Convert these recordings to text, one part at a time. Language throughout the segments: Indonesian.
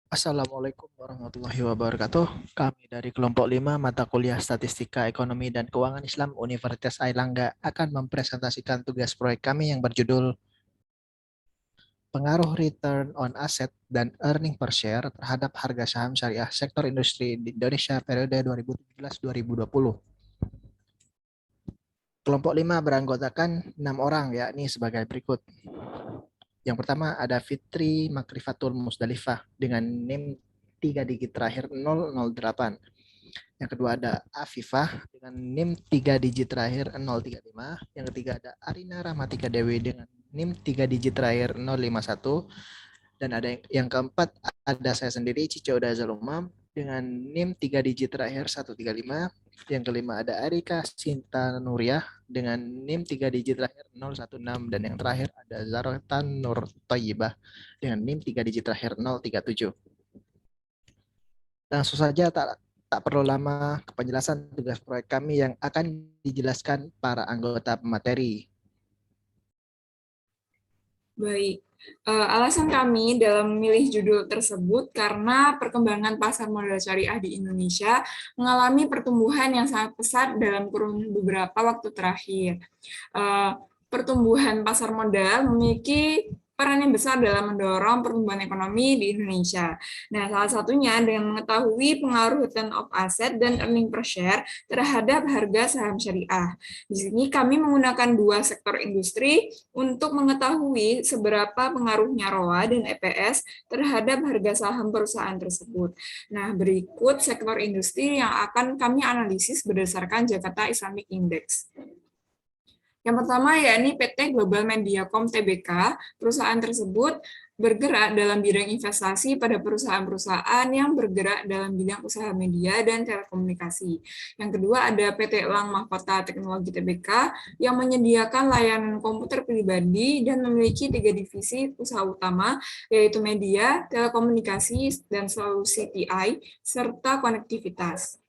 Assalamualaikum warahmatullahi wabarakatuh. Kami dari kelompok 5 mata kuliah Statistika Ekonomi dan Keuangan Islam Universitas Airlangga akan mempresentasikan tugas proyek kami yang berjudul Pengaruh Return on Asset dan Earning per Share terhadap harga saham syariah sektor industri di Indonesia periode 2017-2020. Kelompok 5 beranggotakan 6 orang, yakni sebagai berikut. Yang pertama ada Fitri Makrifatul Musdalifah dengan NIM 3 digit terakhir 008. Yang kedua ada Afifah dengan NIM 3 digit terakhir 035. Yang ketiga ada Arina Rahmatika Dewi dengan NIM 3 digit terakhir 051. Dan ada yang keempat ada saya sendiri Cice Oda Zalumam dengan NIM 3 digit terakhir 135. Yang kelima ada Arika Sinta Nuriah dengan NIM 3 digit terakhir 016. Dan yang terakhir ada Zarotan Nur Toyibah dengan NIM 3 digit terakhir 037. Langsung saja tak perlu lama ke penjelasan tugas proyek kami yang akan dijelaskan para anggota pemateri. Baik, alasan kami dalam memilih judul tersebut karena perkembangan pasar modal syariah di Indonesia mengalami pertumbuhan yang sangat pesat dalam kurun beberapa waktu terakhir. Pertumbuhan pasar modal memiliki peran yang besar dalam mendorong pertumbuhan ekonomi di Indonesia. Nah, salah satunya dengan mengetahui pengaruh return of asset dan earning per share terhadap harga saham syariah. Di sini kami menggunakan dua sektor industri untuk mengetahui seberapa pengaruhnya ROA dan EPS terhadap harga saham perusahaan tersebut. Nah, berikut sektor industri yang akan kami analisis berdasarkan Jakarta Islamic Index. Yang pertama yakni PT Global Mediacom Tbk. Perusahaan tersebut bergerak dalam bidang investasi pada perusahaan-perusahaan yang bergerak dalam bidang usaha media dan telekomunikasi. Yang kedua ada PT Elang Mahkota Teknologi Tbk yang menyediakan layanan komputer pribadi dan memiliki 3 divisi usaha utama yaitu media, telekomunikasi, dan solusi TI serta konektivitas.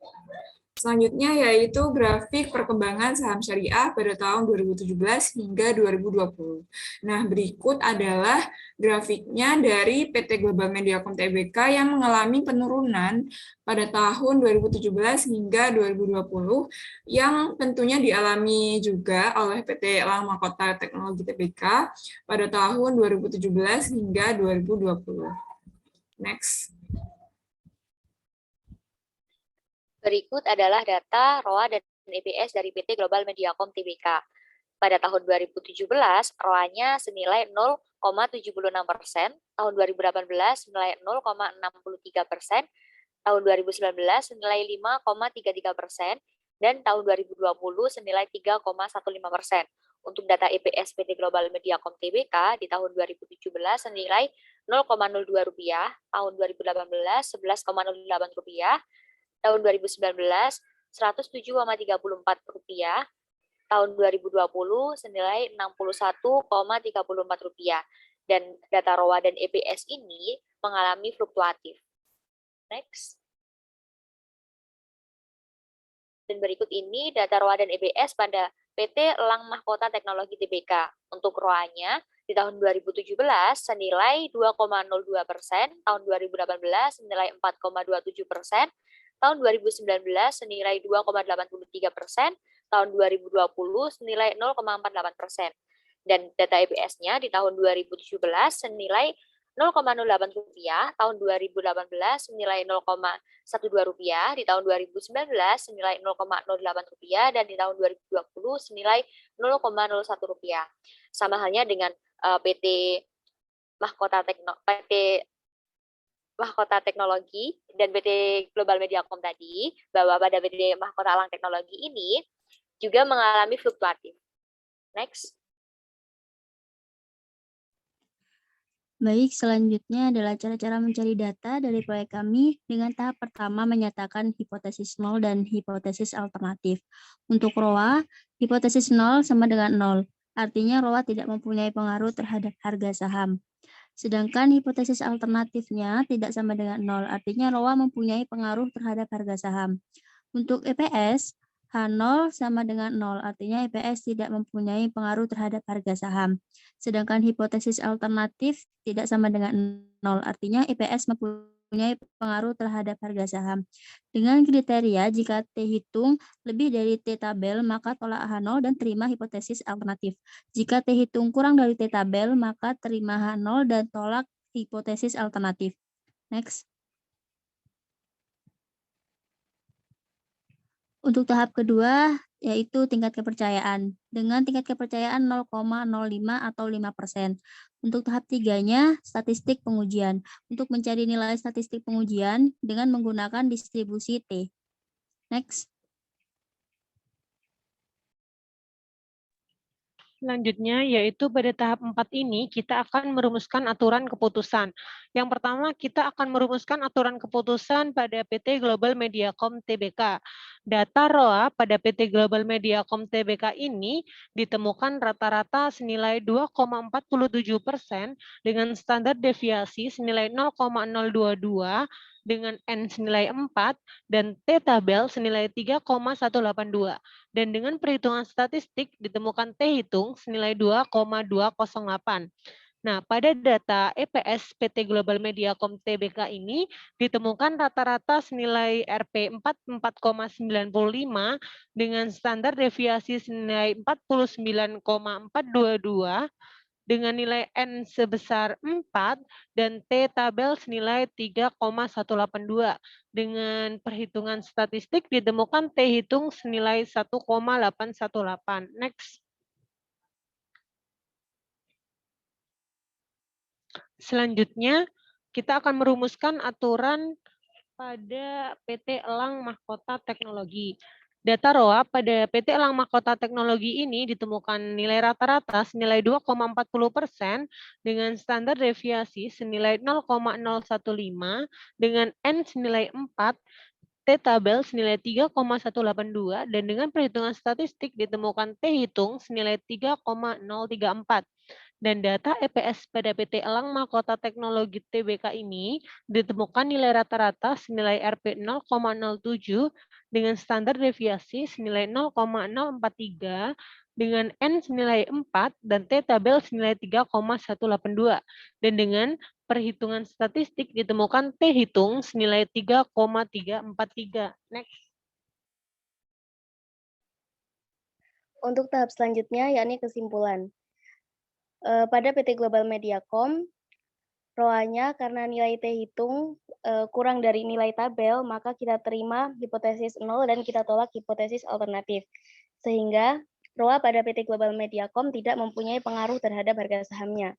Selanjutnya yaitu grafik perkembangan saham syariah pada tahun 2017 hingga 2020. Nah, berikut adalah grafiknya dari PT Global Mediacom Tbk yang mengalami penurunan pada tahun 2017 hingga 2020 yang tentunya dialami juga oleh PT Elang Mahkota Teknologi Tbk pada tahun 2017 hingga 2020. Next. Berikut adalah data ROA dan EPS dari PT Global Mediacom Tbk. Pada tahun 2017, ROA-nya senilai 0,76%, tahun 2018 senilai 0,63%, tahun 2019 senilai 5,33%, dan tahun 2020 senilai 3,15%. Untuk data EPS PT Global Mediacom Tbk di tahun 2017 senilai 0,02 rupiah, tahun 2018 11,08 rupiah, tahun 2019 107,34 rupiah, tahun 2020 senilai 61,34 rupiah. Dan data ROA dan EPS ini mengalami fluktuatif. Next. Dan berikut ini data ROA dan EPS pada PT Elang Mahkota Teknologi Tbk. Untuk ROA-nya di tahun 2017 senilai 2,02%, tahun 2018 senilai 4,27%, tahun 2019 senilai 2,83%, tahun 2020 senilai 0,48%. Dan data EPS-nya di tahun 2017 senilai 0,08 rupiah, tahun 2018 senilai 0,12 rupiah, di tahun 2019 senilai 0,08 rupiah, dan di tahun 2020 senilai 0,01 rupiah. Sama halnya dengan PT Mahkota Teknologi dan PT Global Mediacom tadi, bahwa pada PT Mahkota Elang Teknologi ini juga mengalami fluktuatif. Next. Baik, selanjutnya adalah cara-cara mencari data dari proyek kami dengan tahap pertama menyatakan hipotesis 0 dan hipotesis alternatif. Untuk ROA, hipotesis 0 sama dengan 0, artinya ROA tidak mempunyai pengaruh terhadap harga saham. Sedangkan hipotesis alternatifnya tidak sama dengan 0, artinya ROA mempunyai pengaruh terhadap harga saham. Untuk EPS, H0 sama dengan 0, artinya EPS tidak mempunyai pengaruh terhadap harga saham. Sedangkan hipotesis alternatif tidak sama dengan 0, artinya EPS mempunyai pengaruh terhadap harga saham. Dengan kriteria jika T hitung lebih dari T tabel, maka tolak H0 dan terima hipotesis alternatif. Jika T hitung kurang dari T tabel, maka terima H0 dan tolak hipotesis alternatif. Next. Untuk tahap kedua, yaitu tingkat kepercayaan. Dengan tingkat kepercayaan 0,05 atau 5%. Untuk tahap tiganya, statistik pengujian. Untuk mencari nilai statistik pengujian dengan menggunakan distribusi T. Next. Selanjutnya, yaitu pada tahap 4 ini, kita akan merumuskan aturan keputusan. Yang pertama, kita akan merumuskan aturan keputusan pada PT Global Mediacom Tbk. Data ROA pada PT Global Mediacom Tbk ini ditemukan rata-rata senilai 2,47% dengan standar deviasi senilai 0,022 dengan N senilai 4 dan T tabel senilai 3,182. Dan dengan perhitungan statistik ditemukan T hitung senilai 2,208. Nah, pada data EPS PT Global Mediacom Tbk ini ditemukan rata-rata senilai Rp 44,95 dengan standar deviasi senilai 49,422 dengan nilai N sebesar 4 dan T tabel senilai 3,182. Dengan perhitungan statistik ditemukan T hitung senilai 1,818. Next. Selanjutnya, kita akan merumuskan aturan pada PT Elang Mahkota Teknologi. Data ROA pada PT Elang Mahkota Teknologi ini ditemukan nilai rata-rata senilai 2,40% dengan standar deviasi senilai 0,015 dengan N senilai 4, T tabel senilai 3,182 dan dengan perhitungan statistik ditemukan T hitung senilai 3,034. Dan data EPS pada PT Elang Mahkota Teknologi Tbk ini ditemukan nilai rata-rata senilai Rp 0,07 dengan standar deviasi senilai 0,043 dengan N senilai 4 dan T tabel senilai 3,182. Dan dengan perhitungan statistik ditemukan T hitung senilai 3,343. Next. Untuk tahap selanjutnya, yakni kesimpulan. Pada PT Global Mediacom, ROA-nya karena nilai T hitung kurang dari nilai tabel, maka kita terima hipotesis 0 dan kita tolak hipotesis alternatif. Sehingga ROA pada PT Global Mediacom tidak mempunyai pengaruh terhadap harga sahamnya.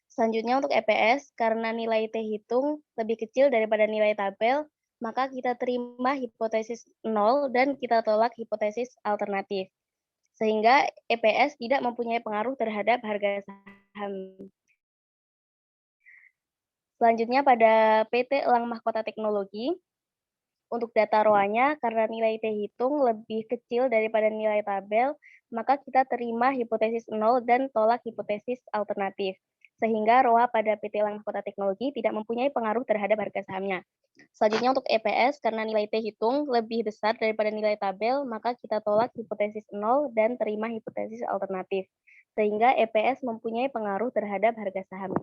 Selanjutnya untuk EPS, karena nilai T hitung lebih kecil daripada nilai tabel, maka kita terima hipotesis 0 dan kita tolak hipotesis alternatif. Sehingga EPS tidak mempunyai pengaruh terhadap harga saham. Selanjutnya pada PT Elang Mahkota Teknologi, untuk data ROA-nya karena nilai T hitung lebih kecil daripada nilai tabel, maka kita terima hipotesis 0 dan tolak hipotesis alternatif. Sehingga ROA pada PT Elang Mahkota Teknologi tidak mempunyai pengaruh terhadap harga sahamnya. Selanjutnya untuk EPS, karena nilai T hitung lebih besar daripada nilai tabel, maka kita tolak hipotesis 0 dan terima hipotesis alternatif. Sehingga EPS mempunyai pengaruh terhadap harga saham.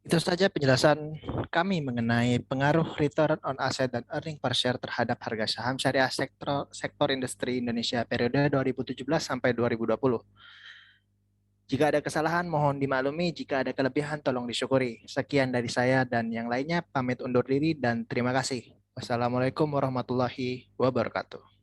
Itu saja penjelasan kami mengenai pengaruh return on asset dan earning per share terhadap harga saham syariah sektor industri Indonesia periode 2017 sampai 2020. Jika ada kesalahan, mohon dimaklumi. Jika ada kelebihan, tolong disyukuri. Sekian dari saya dan yang lainnya. Pamit undur diri dan terima kasih. Wassalamualaikum warahmatullahi wabarakatuh.